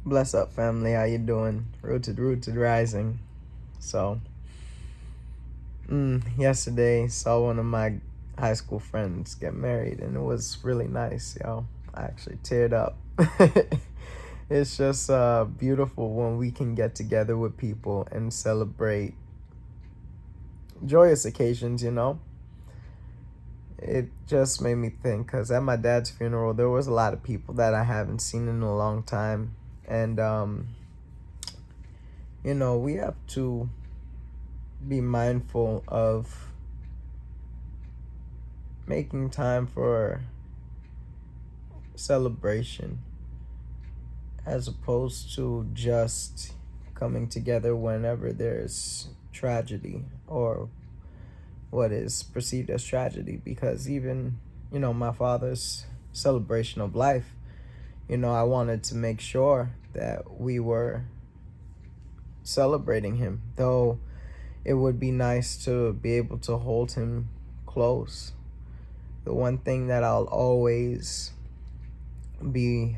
Bless up, family. How you doing? Rooted rising. So, yesterday saw one of my high school friends get married, and it was really nice, yo. I actually teared up. It's just beautiful when we can get together with people and celebrate joyous occasions. It just made me think, because at my dad's funeral, there was a lot of people that I haven't seen in a long time, and we have to be mindful of making time for celebration as opposed to just coming together whenever there's tragedy or what is perceived as tragedy. Because even, my father's celebration of life, I wanted to make sure that we were celebrating him, though it would be nice to be able to hold him close. The one thing that I'll always be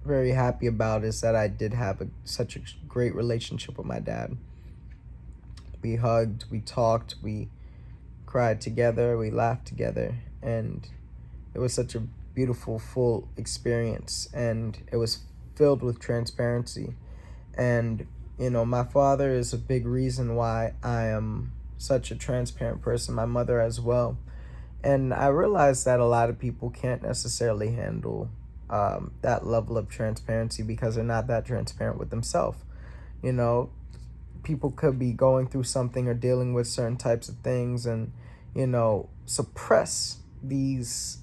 very happy about is that I did have such a great relationship with my dad. We hugged, we talked, we cried together, we laughed together, and it was such a beautiful, full experience, and it was filled with transparency. And, my father is a big reason why I am such a transparent person, my mother as well. And I realize that a lot of people can't necessarily handle that level of transparency because they're not that transparent with themselves. You know, People could be going through something or dealing with certain types of things and, suppress these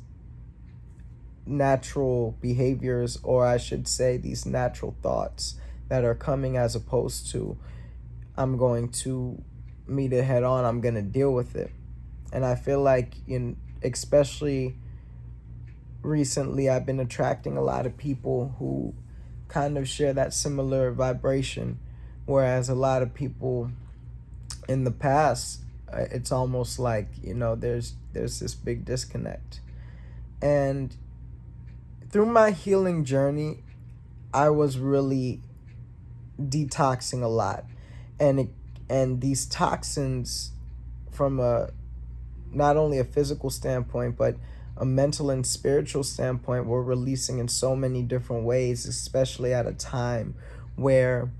natural behaviors, or I should say, these natural thoughts that are coming, as opposed to, I'm going to meet it head on, I'm going to deal with it. And I feel like, especially recently, I've been attracting a lot of people who kind of share that similar vibration, whereas a lot of people in the past, it's almost like, there's this big disconnect. And through my healing journey, I was really detoxing a lot, and these toxins, from a not only a physical standpoint but a mental and spiritual standpoint, were releasing in so many different ways, especially at a time where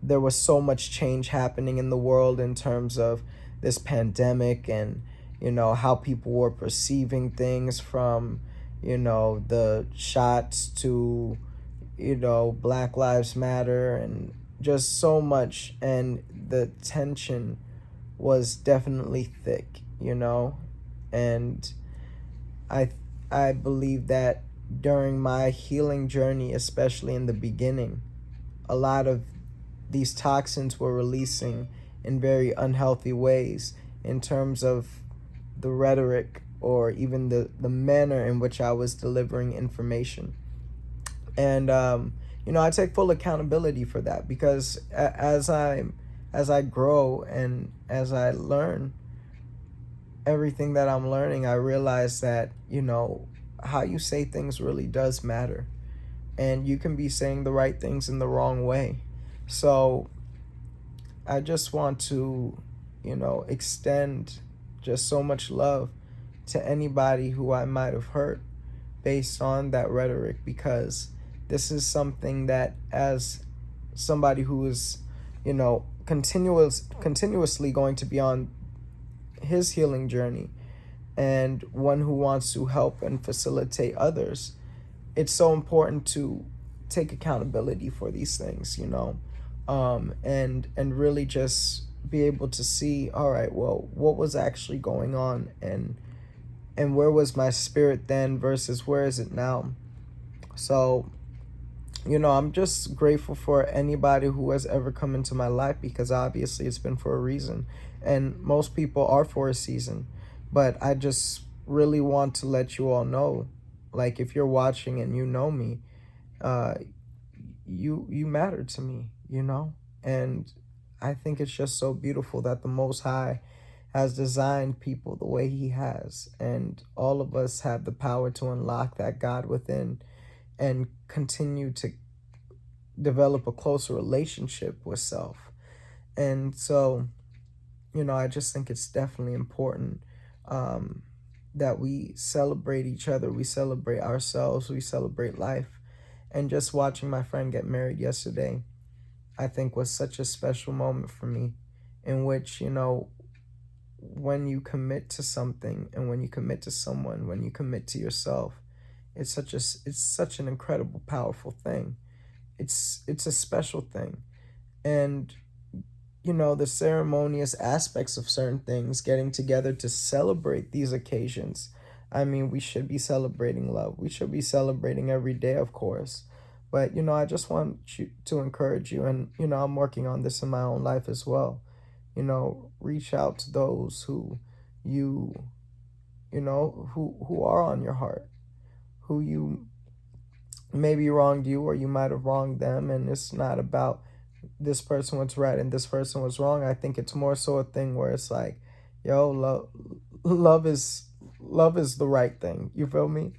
there was so much change happening in the world in terms of this pandemic, and how people were perceiving things, from the shots to Black Lives Matter, and just so much. And the tension was definitely thick, and I I believe that during my healing journey, especially in the beginning, a lot of these toxins were releasing in very unhealthy ways, in terms of the rhetoric, or even the manner in which I was delivering information. And I take full accountability for that, because as I grow and as I learn everything that I'm learning, I realize that how you say things really does matter, and you can be saying the right things in the wrong way. So I just want to extend just so much love to anybody who I might have hurt based on that rhetoric, because this is something that, as somebody who is continuously going to be on his healing journey, and one who wants to help and facilitate others, it's so important to take accountability for these things, and really just be able to see, all right, well, what was actually going on, and where was my spirit then versus where is it now. So I'm just grateful for anybody who has ever come into my life, because obviously it's been for a reason, and most people are for a season. But I just really want to let you all know, like, if you're watching and you know me, uh, you matter to me, and I think it's just so beautiful that the Most High has designed people the way He has, and all of us have the power to unlock that God within, and continue to develop a closer relationship with self. And so, I just think it's definitely important um, that we celebrate each other, we celebrate ourselves, we celebrate life. And just watching my friend get married yesterday, I think was such a special moment for me, in which, when you commit to something and when you commit to someone, when you commit to yourself, it's such an incredible, powerful thing. It's a special thing. And the ceremonious aspects of certain things, getting together to celebrate these occasions. I mean, we should be celebrating love. We should be celebrating every day, of course. But, I just want you to encourage you. And, I'm working on this in my own life as well. Reach out to those who you, who are on your heart, who you maybe wronged you or you might have wronged them. And it's not about this person was right and this person was wrong. I think it's more so a thing where it's like, yo, love is the right thing. You feel me?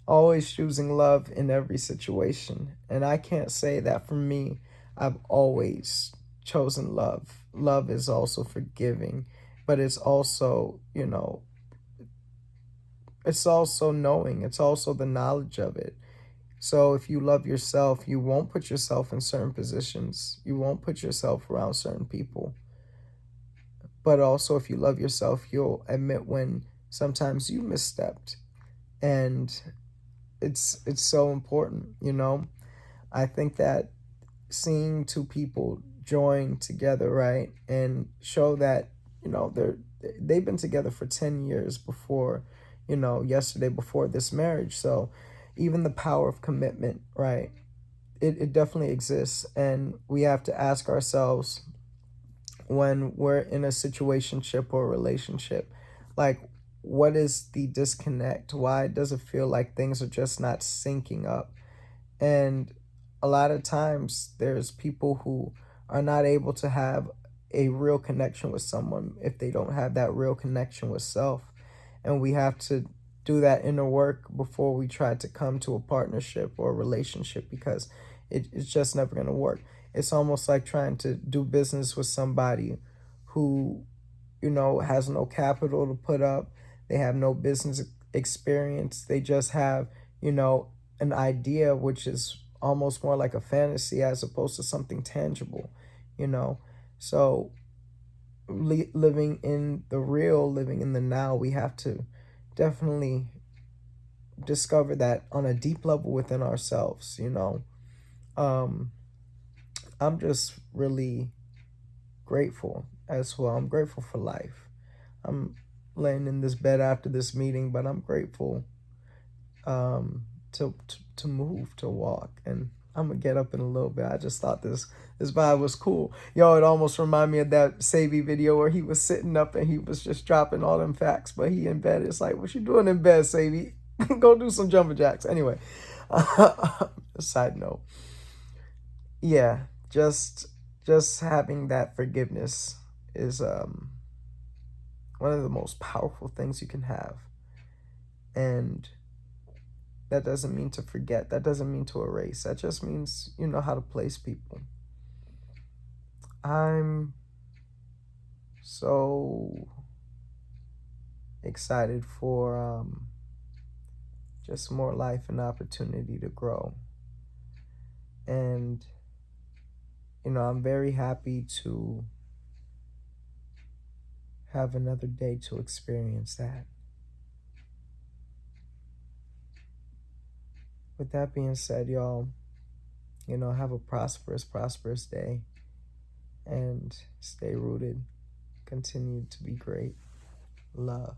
Always choosing love in every situation. And I can't say that for me, I've always chosen love. Love is also forgiving, but it's also, it's also knowing, it's also the knowledge of it. So if you love yourself, you won't put yourself in certain positions. You won't put yourself around certain people. But also if you love yourself, you'll admit when sometimes you misstepped. And it's so important. I think that seeing two people join together, right, and show that, they've been together for 10 years before, yesterday before this marriage. So even the power of commitment, right? It definitely exists. And we have to ask ourselves when we're in a situationship or relationship, like, what is the disconnect? Why does it feel like things are just not syncing up? And a lot of times there's people who are not able to have a real connection with someone if they don't have that real connection with self. And we have to do that inner work before we try to come to a partnership or a relationship, because it's just never going to work. It's almost like trying to do business with somebody who, has no capital to put up. They have no business experience. They just have, an idea, which is almost more like a fantasy as opposed to something tangible, you know? So living in the real, living in the now, we have to definitely discover that on a deep level within ourselves. Um, I'm just really grateful as well. I'm grateful for life. I'm laying in this bed after this meeting, but I'm grateful to move, to walk, and I'm gonna get up in a little bit. I just thought this vibe was cool. Yo, it almost reminded me of that Savy video where he was sitting up and he was just dropping all them facts, but he in bed. It's like, what you doing in bed, Savy? Go do some jumping jacks. Anyway, side note, yeah, just having that forgiveness is one of the most powerful things you can have. And that doesn't mean to forget. That doesn't mean to erase. That just means you know how to place people. I'm so excited for just more life and opportunity to grow. And, I'm very happy to have another day to experience that. With that being said, y'all, have a prosperous day and stay rooted. Continue to be great. Love.